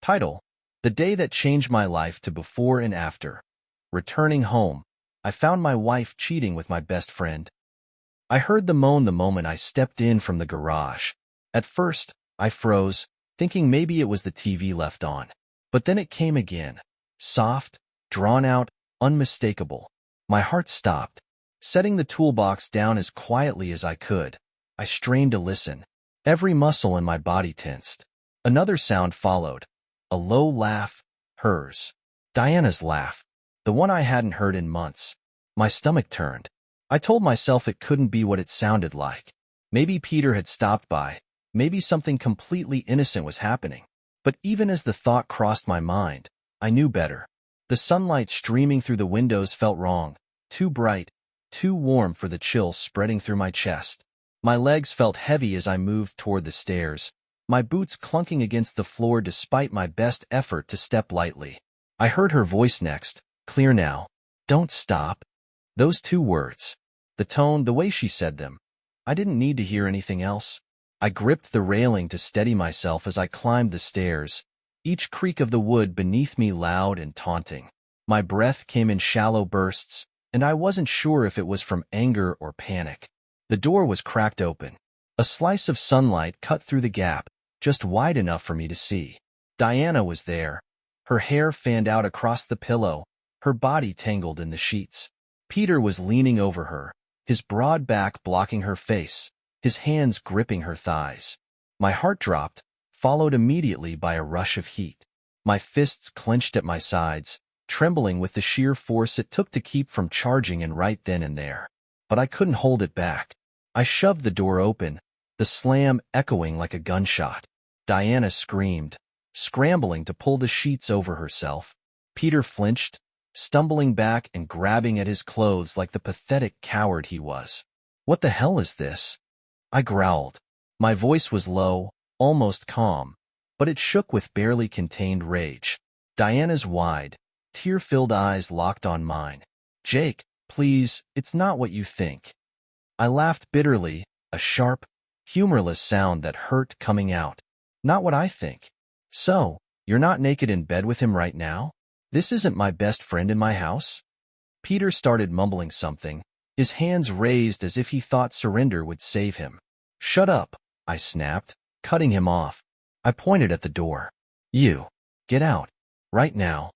Title: The Day That Changed My Life to Before and After. Returning home, I found my wife cheating with my best friend. I heard the moan the moment I stepped in from the garage. At first, I froze, thinking maybe it was the TV left on. But then it came again. Soft, drawn out, unmistakable. My heart stopped. Setting the toolbox down as quietly as I could, I strained to listen. Every muscle in my body tensed. Another sound followed. A low laugh, hers. Diana's laugh. The one I hadn't heard in months. My stomach turned. I told myself it couldn't be what it sounded like. Maybe Peter had stopped by. Maybe something completely innocent was happening. But even as the thought crossed my mind, I knew better. The sunlight streaming through the windows felt wrong. Too bright, too warm for the chill spreading through my chest. My legs felt heavy as I moved toward the stairs, my boots clunking against the floor despite my best effort to step lightly. I heard her voice next, clear now. Don't stop. Those two words. The tone, the way she said them. I didn't need to hear anything else. I gripped the railing to steady myself as I climbed the stairs, each creak of the wood beneath me loud and taunting. My breath came in shallow bursts, and I wasn't sure if it was from anger or panic. The door was cracked open. A slice of sunlight cut through the gap, just wide enough for me to see. Diana was there. Her hair fanned out across the pillow, her body tangled in the sheets. Peter was leaning over her, his broad back blocking her face, his hands gripping her thighs. My heart dropped, followed immediately by a rush of heat. My fists clenched at my sides, trembling with the sheer force it took to keep from charging in right then and there. But I couldn't hold it back. I shoved the door open, the slam echoing like a gunshot. Diana screamed, scrambling to pull the sheets over herself. Peter flinched, stumbling back and grabbing at his clothes like the pathetic coward he was. "What the hell is this?" I growled. My voice was low, almost calm, but it shook with barely contained rage. Diana's wide, tear-filled eyes locked on mine. "Jake, please, it's not what you think." I laughed bitterly, a sharp, humorless sound that hurt coming out. "Not what I think. So, you're not naked in bed with him right now? This isn't my best friend in my house?" Peter started mumbling something, his hands raised as if he thought surrender would save him. "Shut up," I snapped, cutting him off. I pointed at the door. "You. Get out. Right now."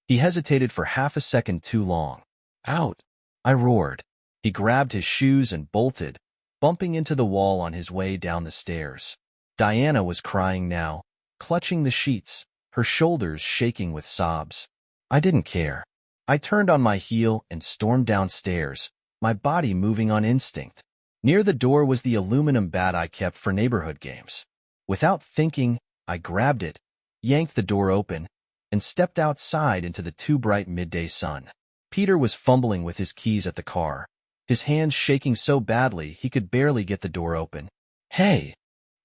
He hesitated for half a second too long. "Out," I roared. He grabbed his shoes and bolted, bumping into the wall on his way down the stairs. Diana was crying now, clutching the sheets, her shoulders shaking with sobs. I didn't care. I turned on my heel and stormed downstairs, my body moving on instinct. Near the door was the aluminum bat I kept for neighborhood games. Without thinking, I grabbed it, yanked the door open, and stepped outside into the too bright midday sun. Peter was fumbling with his keys at the car, his hands shaking so badly he could barely get the door open. "Hey!"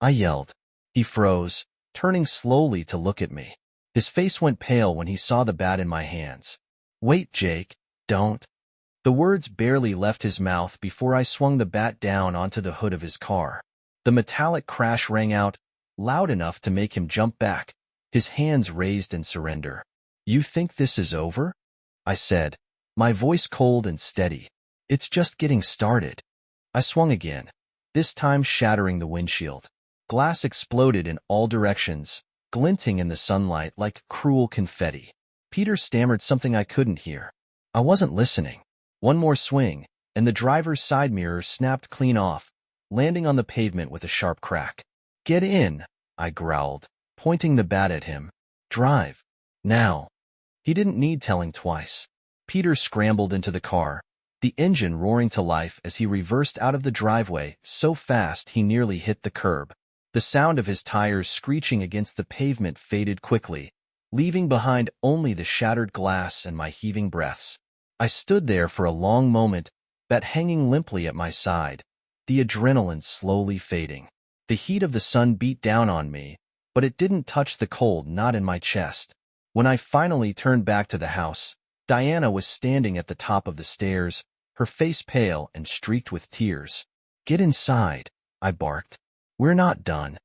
I yelled. He froze, turning slowly to look at me. His face went pale when he saw the bat in my hands. "Wait, Jake, don't." The words barely left his mouth before I swung the bat down onto the hood of his car. The metallic crash rang out, loud enough to make him jump back, his hands raised in surrender. "You think this is over?" I said, my voice cold and steady. "It's just getting started." I swung again, this time shattering the windshield. Glass exploded in all directions, glinting in the sunlight like cruel confetti. Peter stammered something I couldn't hear. I wasn't listening. One more swing, and the driver's side mirror snapped clean off, landing on the pavement with a sharp crack. "Get in," I growled, pointing the bat at him. "Drive. Now." He didn't need telling twice. Peter scrambled into the car, the engine roaring to life as he reversed out of the driveway so fast he nearly hit the curb. The sound of his tires screeching against the pavement faded quickly, leaving behind only the shattered glass and my heaving breaths. I stood there for a long moment, bat hanging limply at my side, the adrenaline slowly fading. The heat of the sun beat down on me, but it didn't touch the cold knot in my chest. When I finally turned back to the house, Diana was standing at the top of the stairs, her face pale and streaked with tears. "Get inside," I barked. "We're not done."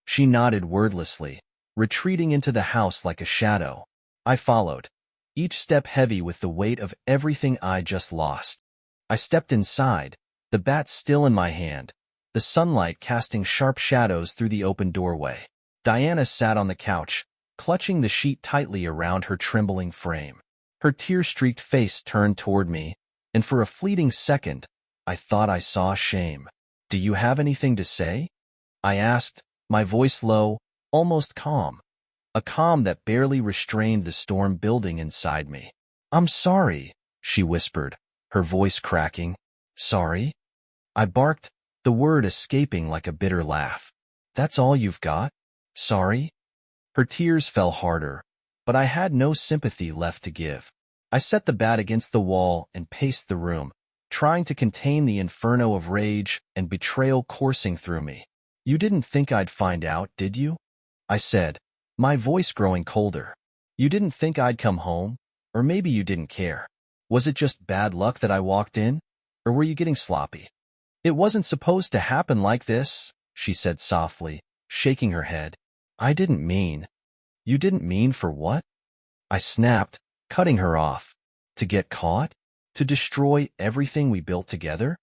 She nodded wordlessly, retreating into the house like a shadow. I followed, each step heavy with the weight of everything I just lost. I stepped inside, the bat still in my hand, the sunlight casting sharp shadows through the open doorway. Diana sat on the couch, clutching the sheet tightly around her trembling frame. Her tear-streaked face turned toward me, and for a fleeting second, I thought I saw shame. "Do you have anything to say?" I asked, my voice low, almost calm, a calm that barely restrained the storm building inside me. "I'm sorry," she whispered, her voice cracking. "Sorry?" I barked, the word escaping like a bitter laugh. "That's all you've got? Sorry?" Her tears fell harder, but I had no sympathy left to give. I set the bat against the wall and paced the room, trying to contain the inferno of rage and betrayal coursing through me. "You didn't think I'd find out, did you?" I said, my voice growing colder. "You didn't think I'd come home? Or maybe you didn't care. Was it just bad luck that I walked in? Or were you getting sloppy?" "It wasn't supposed to happen like this," she said softly, shaking her head. "I didn't mean." "You didn't mean for what?" I snapped, cutting her off. "To get caught? To destroy everything we built together?"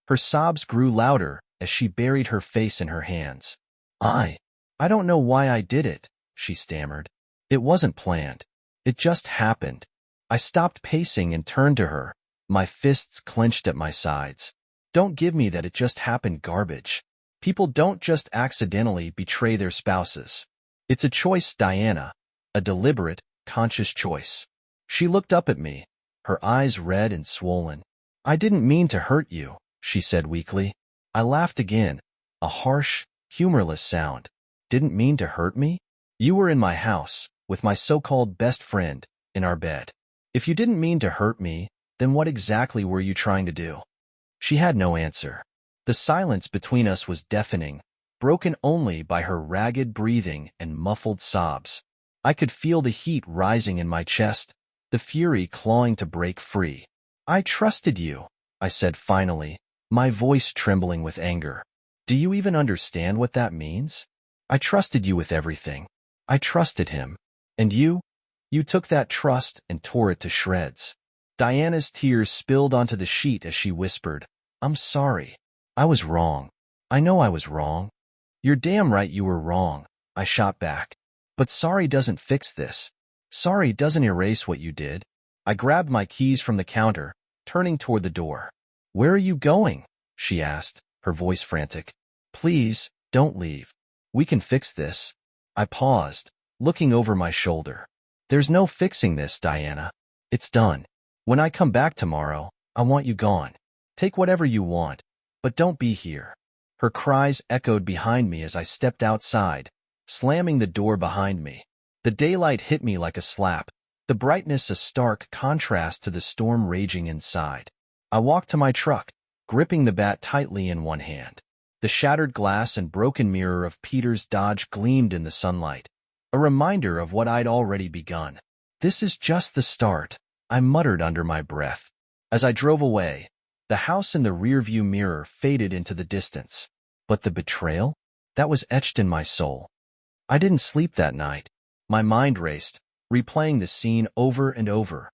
Her sobs grew louder as she buried her face in her hands. I don't know why I did it," she stammered. "It wasn't planned. It just happened." I stopped pacing and turned to her, my fists clenched at my sides. "Don't give me that it just happened garbage. People don't just accidentally betray their spouses. It's a choice, Diana, a deliberate, conscious choice." She looked up at me, her eyes red and swollen. "I didn't mean to hurt you," she said weakly. I laughed again, a harsh, humorless sound. "Didn't mean to hurt me? You were in my house, with my so-called best friend, in our bed. If you didn't mean to hurt me, then what exactly were you trying to do?" She had no answer. The silence between us was deafening, broken only by her ragged breathing and muffled sobs. I could feel the heat rising in my chest, the fury clawing to break free. "I trusted you," I said finally, my voice trembling with anger. "Do you even understand what that means? I trusted you with everything. I trusted him. And you took that trust and tore it to shreds." Diana's tears spilled onto the sheet as she whispered, "I'm sorry. I was wrong. I know I was wrong." "You're damn right you were wrong," I shot back. "But sorry doesn't fix this. Sorry doesn't erase what you did." I grabbed my keys from the counter, turning toward the door. "Where are you going?" she asked, her voice frantic. "Please, don't leave. We can fix this." I paused, looking over my shoulder. "There's no fixing this, Diana. It's done. When I come back tomorrow, I want you gone. Take whatever you want, but don't be here." Her cries echoed behind me as I stepped outside, slamming the door behind me. The daylight hit me like a slap, the brightness a stark contrast to the storm raging inside. I walked to my truck, gripping the bat tightly in one hand. The shattered glass and broken mirror of Peter's Dodge gleamed in the sunlight, a reminder of what I'd already begun. "This is just the start," I muttered under my breath. As I drove away, the house in the rearview mirror faded into the distance. But the betrayal? That was etched in my soul. I didn't sleep that night. My mind raced, replaying the scene over and over.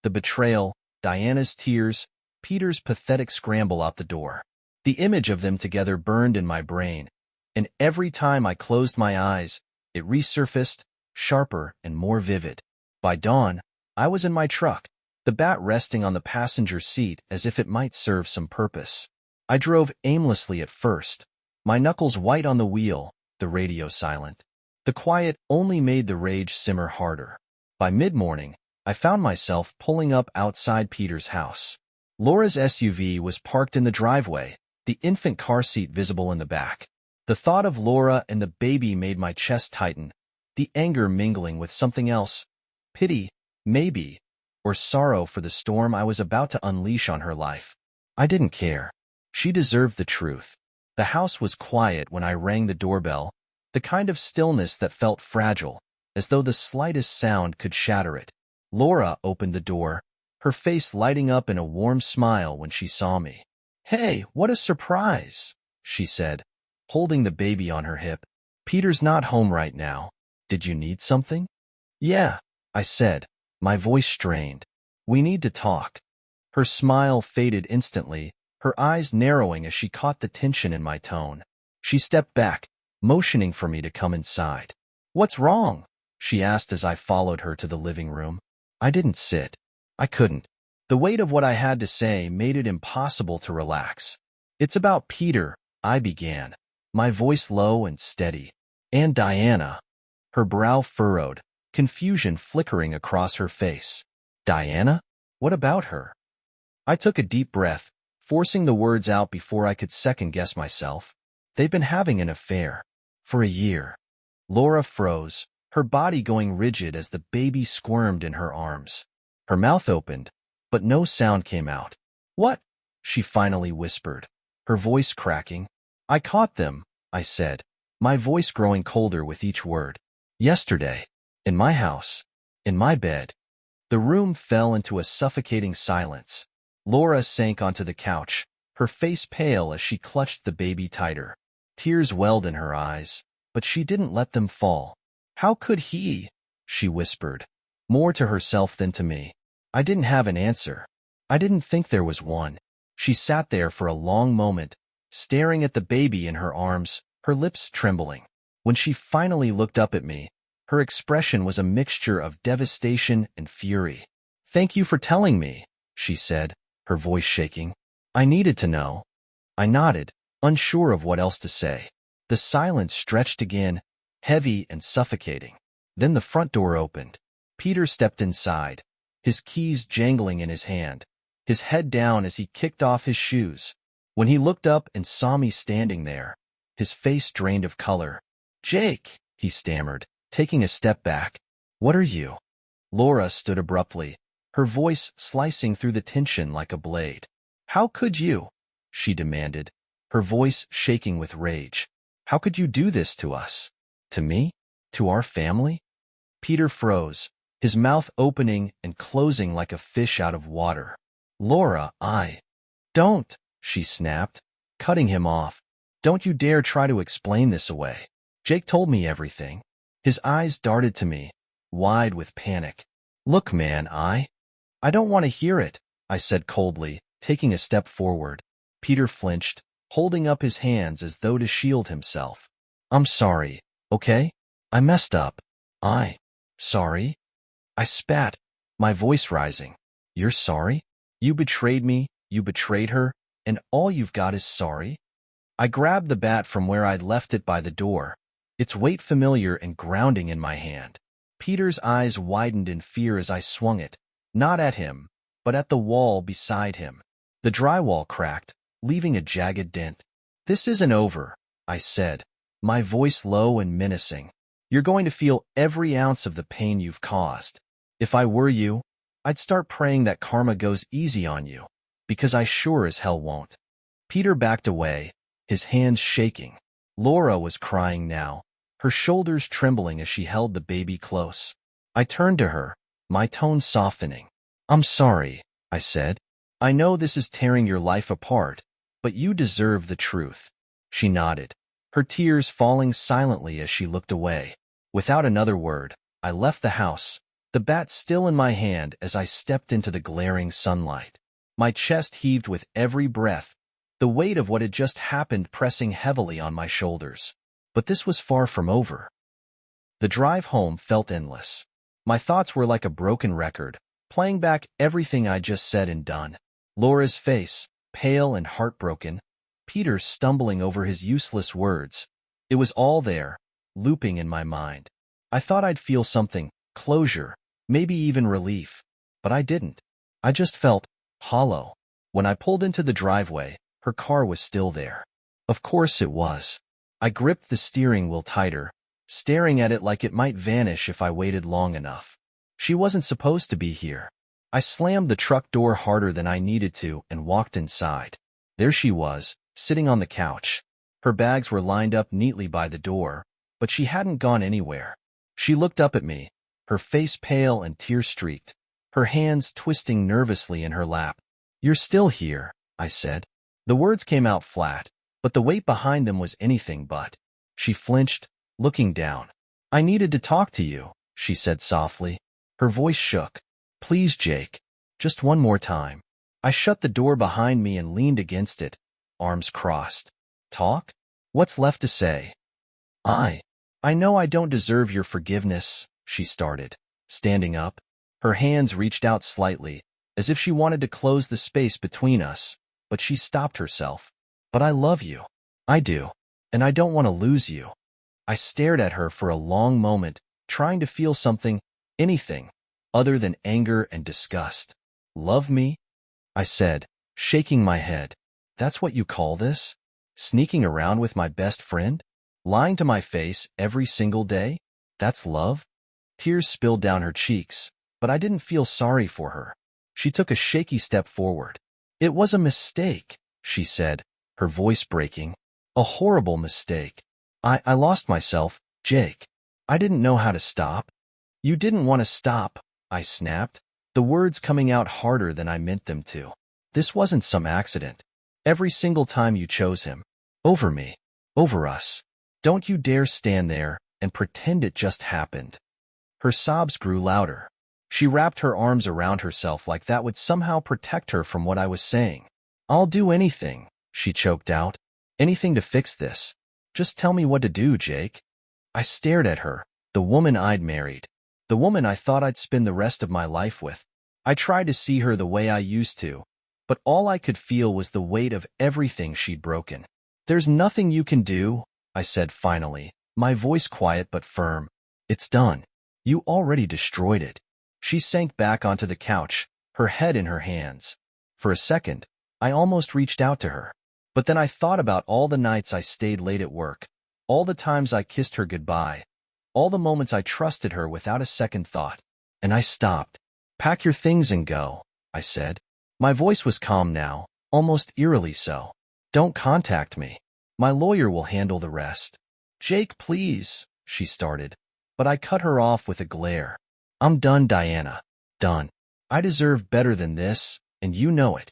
The betrayal, Diana's tears, Peter's pathetic scramble out the door. The image of them together burned in my brain, and every time I closed my eyes, it resurfaced, sharper and more vivid. By dawn, I was in my truck, the bat resting on the passenger seat as if it might serve some purpose. I drove aimlessly at first, my knuckles white on the wheel, the radio silent. The quiet only made the rage simmer harder. By mid-morning, I found myself pulling up outside Peter's house. Laura's SUV was parked in the driveway, the infant car seat visible in the back. The thought of Laura and the baby made my chest tighten, the anger mingling with something else. Pity, maybe, or sorrow for the storm I was about to unleash on her life. I didn't care. She deserved the truth. The house was quiet when I rang the doorbell, the kind of stillness that felt fragile, as though the slightest sound could shatter it. Laura opened the door, her face lighting up in a warm smile when she saw me. "Hey, what a surprise," she said, holding the baby on her hip. "Peter's not home right now. Did you need something? Yeah, I said, my voice strained. We need to talk. Her smile faded instantly, her eyes narrowing as she caught the tension in my tone. She stepped back, motioning for me to come inside. What's wrong? She asked as I followed her to the living room. I didn't sit. I couldn't. The weight of what I had to say made it impossible to relax. It's about Peter, I began, my voice low and steady. And Diana. Her brow furrowed, confusion flickering across her face. Diana? What about her? I took a deep breath, forcing the words out before I could second-guess myself. They've been having an affair. For a year. Laura froze, her body going rigid as the baby squirmed in her arms. Her mouth opened, but no sound came out. What? She finally whispered, her voice cracking. I caught them, I said, my voice growing colder with each word. Yesterday. In my house. In my bed. The room fell into a suffocating silence. Laura sank onto the couch, her face pale as she clutched the baby tighter. Tears welled in her eyes, but she didn't let them fall. How could he? She whispered, more to herself than to me. I didn't have an answer. I didn't think there was one. She sat there for a long moment, staring at the baby in her arms, her lips trembling. When she finally looked up at me, her expression was a mixture of devastation and fury. Thank you for telling me, she said, her voice shaking. I needed to know. I nodded, unsure of what else to say. The silence stretched again, heavy and suffocating. Then the front door opened. Peter stepped inside, his keys jangling in his hand, his head down as he kicked off his shoes. When he looked up and saw me standing there, his face drained of color. Jake, he stammered, taking a step back. What are you? Laura stood abruptly, her voice slicing through the tension like a blade. How could you? She demanded, her voice shaking with rage. How could you do this to us? To me? To our family? Peter froze, his mouth opening and closing like a fish out of water. Laura, Don't, she snapped, cutting him off. Don't you dare try to explain this away. Jake told me everything. His eyes darted to me, wide with panic. Look, man, I don't want to hear it, I said coldly, taking a step forward. Peter flinched, holding up his hands as though to shield himself. I'm sorry, okay? I messed up. Sorry? I spat, my voice rising. You're sorry? You betrayed me, you betrayed her, and all you've got is sorry? I grabbed the bat from where I'd left it by the door, its weight familiar and grounding in my hand. Peter's eyes widened in fear as I swung it, not at him, but at the wall beside him. The drywall cracked, leaving a jagged dent. This isn't over, I said, my voice low and menacing. You're going to feel every ounce of the pain you've caused. If I were you, I'd start praying that karma goes easy on you, because I sure as hell won't. Peter backed away, his hands shaking. Laura was crying now, her shoulders trembling as she held the baby close. I turned to her, my tone softening. I'm sorry, I said. I know this is tearing your life apart, but you deserve the truth. She nodded, her tears falling silently as she looked away. Without another word, I left the house, the bat still in my hand as I stepped into the glaring sunlight. My chest heaved with every breath, the weight of what had just happened pressing heavily on my shoulders. But this was far from over. The drive home felt endless. My thoughts were like a broken record, playing back everything I'd just said and done. Laura's face, pale and heartbroken, Peter stumbling over his useless words. It was all there, looping in my mind. I thought I'd feel something, closure, maybe even relief, but I didn't. I just felt hollow. When I pulled into the driveway, her car was still there. Of course it was. I gripped the steering wheel tighter, staring at it like it might vanish if I waited long enough. She wasn't supposed to be here. I slammed the truck door harder than I needed to and walked inside. There she was, sitting on the couch. Her bags were lined up neatly by the door, but she hadn't gone anywhere. She looked up at me, her face pale and tear-streaked, her hands twisting nervously in her lap. You're still here, I said. The words came out flat, but the weight behind them was anything but. She flinched, looking down. I needed to talk to you, she said softly. Her voice shook. Please, Jake. Just one more time. I shut the door behind me and leaned against it, arms crossed. Talk? What's left to say? I know I don't deserve your forgiveness, she started, standing up. Her hands reached out slightly, as if she wanted to close the space between us, but she stopped herself. But I love you. I do. And I don't want to lose you. I stared at her for a long moment, trying to feel something, anything, other than anger and disgust. Love me? I said, shaking my head. That's what you call this? Sneaking around with my best friend? Lying to my face every single day? That's love? Tears spilled down her cheeks, but I didn't feel sorry for her. She took a shaky step forward. It was a mistake, she said, her voice breaking. A horrible mistake. I lost myself, Jake. I didn't know how to stop. You didn't want to stop, I snapped, the words coming out harder than I meant them to. This wasn't some accident. Every single time you chose him. Over me. Over us. Don't you dare stand there and pretend it just happened. Her sobs grew louder. She wrapped her arms around herself like that would somehow protect her from what I was saying. I'll do anything, she choked out. Anything to fix this. Just tell me what to do, Jake. I stared at her, the woman I'd married, the woman I thought I'd spend the rest of my life with. I tried to see her the way I used to, but all I could feel was the weight of everything she'd broken. There's nothing you can do, I said finally, my voice quiet but firm. It's done. You already destroyed it. She sank back onto the couch, her head in her hands. For a second, I almost reached out to her. But then I thought about all the nights I stayed late at work, all the times I kissed her goodbye, all the moments I trusted her without a second thought, and I stopped. Pack your things and go, I said. My voice was calm now, almost eerily so. Don't contact me. My lawyer will handle the rest. Jake, please, she started, but I cut her off with a glare. I'm done, Diana. Done. I deserve better than this, and you know it.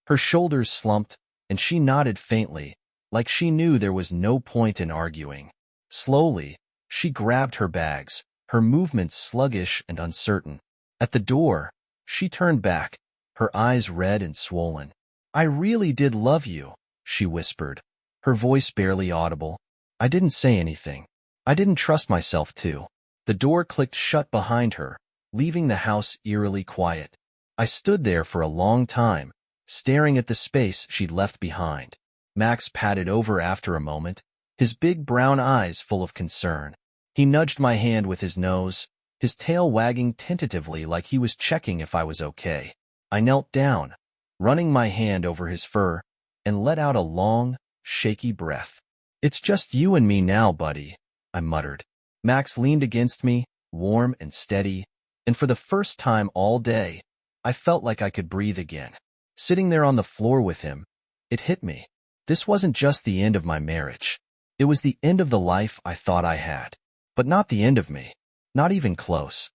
Her shoulders slumped, and she nodded faintly, like she knew there was no point in arguing. Slowly, she grabbed her bags, her movements sluggish and uncertain. At the door, she turned back, her eyes red and swollen. I really did love you, she whispered, her voice barely audible. I didn't say anything. I didn't trust myself to. The door clicked shut behind her, leaving the house eerily quiet. I stood there for a long time, staring at the space she'd left behind. Max padded over after a moment, his big brown eyes full of concern. He nudged my hand with his nose, his tail wagging tentatively like he was checking if I was okay. I knelt down, running my hand over his fur, and let out a long, shaky breath. It's just you and me now, buddy, I muttered. Max leaned against me, warm and steady, and for the first time all day, I felt like I could breathe again. Sitting there on the floor with him, it hit me. This wasn't just the end of my marriage. It was the end of the life I thought I had. But not the end of me. Not even close.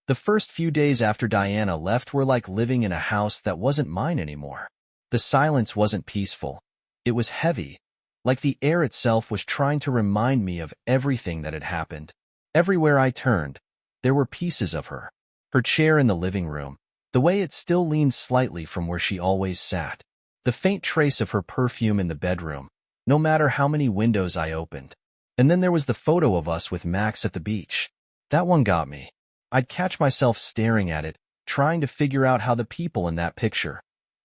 The first few days after Diana left were like living in a house that wasn't mine anymore. The silence wasn't peaceful. It was heavy, like the air itself was trying to remind me of everything that had happened. Everywhere I turned, there were pieces of her. Her chair in the living room, the way it still leaned slightly from where she always sat. The faint trace of her perfume in the bedroom, no matter how many windows I opened. And then there was the photo of us with Max at the beach. That one got me. I'd catch myself staring at it, trying to figure out how the people in that picture,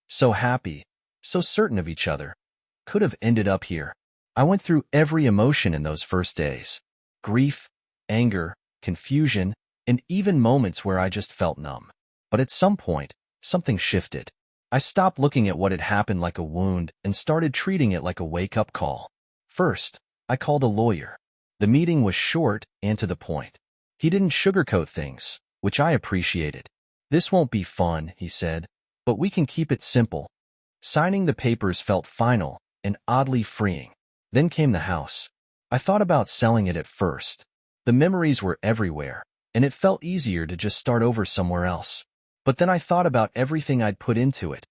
so happy, so certain of each other, could have ended up here. I went through every emotion in those first days. Grief, anger, confusion, and even moments where I just felt numb. But at some point, something shifted. I stopped looking at what had happened like a wound and started treating it like a wake-up call. First, I called a lawyer. The meeting was short and to the point. He didn't sugarcoat things, which I appreciated. This won't be fun, he said, but we can keep it simple. Signing the papers felt final and oddly freeing. Then came the house. I thought about selling it at first. The memories were everywhere, and it felt easier to just start over somewhere else. But then I thought about everything I'd put into it.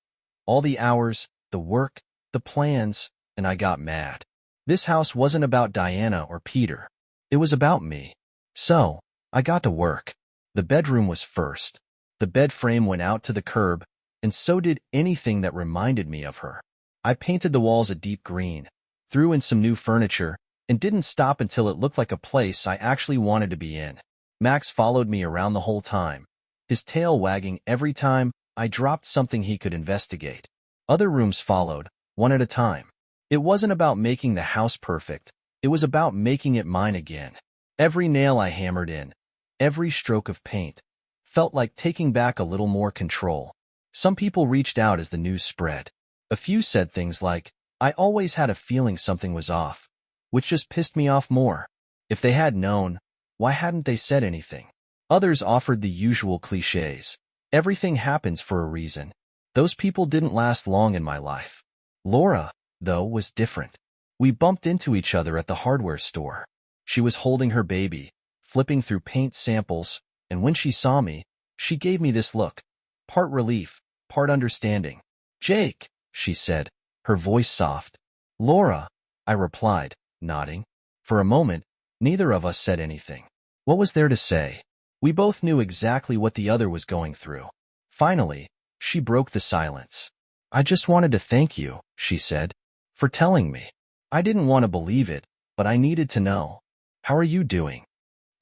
All the hours, the work, the plans, and I got mad. This house wasn't about Diana or Peter. It was about me. So, I got to work. The bedroom was first. The bed frame went out to the curb, and so did anything that reminded me of her. I painted the walls a deep green, threw in some new furniture, and didn't stop until it looked like a place I actually wanted to be in. Max followed me around the whole time, his tail wagging every time I dropped something he could investigate. Other rooms followed, one at a time. It wasn't about making the house perfect, it was about making it mine again. Every nail I hammered in, every stroke of paint, felt like taking back a little more control. Some people reached out as the news spread. A few said things like, "I always had a feeling something was off," which just pissed me off more. If they had known, why hadn't they said anything? Others offered the usual cliches. Everything happens for a reason. Those people didn't last long in my life. Laura, though, was different. We bumped into each other at the hardware store. She was holding her baby, flipping through paint samples, and when she saw me, she gave me this look, part relief, part understanding. "Jake," she said, her voice soft. "Laura," I replied, nodding. For a moment, neither of us said anything. What was there to say? We both knew exactly what the other was going through. Finally, she broke the silence. "I just wanted to thank you," she said, "for telling me. I didn't want to believe it, but I needed to know. How are you doing?"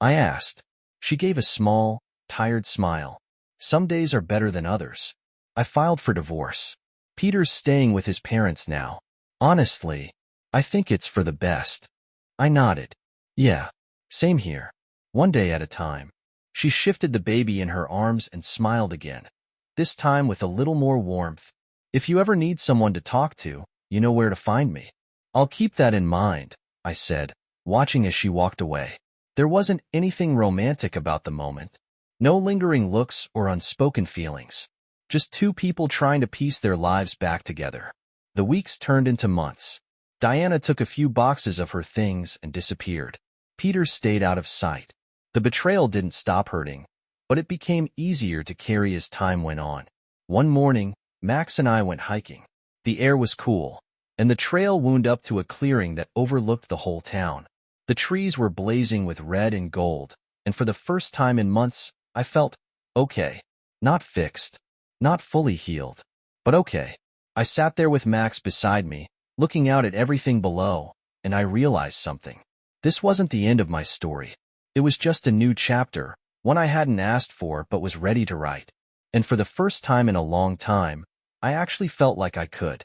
I asked. She gave a small, tired smile. "Some days are better than others. I filed for divorce. Peter's staying with his parents now. Honestly, I think it's for the best." I nodded. "Yeah, same here. One day at a time." She shifted the baby in her arms and smiled again, this time with a little more warmth. "If you ever need someone to talk to, you know where to find me." "I'll keep that in mind," I said, watching as she walked away. There wasn't anything romantic about the moment. No lingering looks or unspoken feelings. Just two people trying to piece their lives back together. The weeks turned into months. Diana took a few boxes of her things and disappeared. Peter stayed out of sight. The betrayal didn't stop hurting, but it became easier to carry as time went on. One morning, Max and I went hiking. The air was cool, and the trail wound up to a clearing that overlooked the whole town. The trees were blazing with red and gold, and for the first time in months, I felt okay. Not fixed, not fully healed, but okay. I sat there with Max beside me, looking out at everything below, and I realized something. This wasn't the end of my story. It was just a new chapter, one I hadn't asked for but was ready to write. And for the first time in a long time, I actually felt like I could.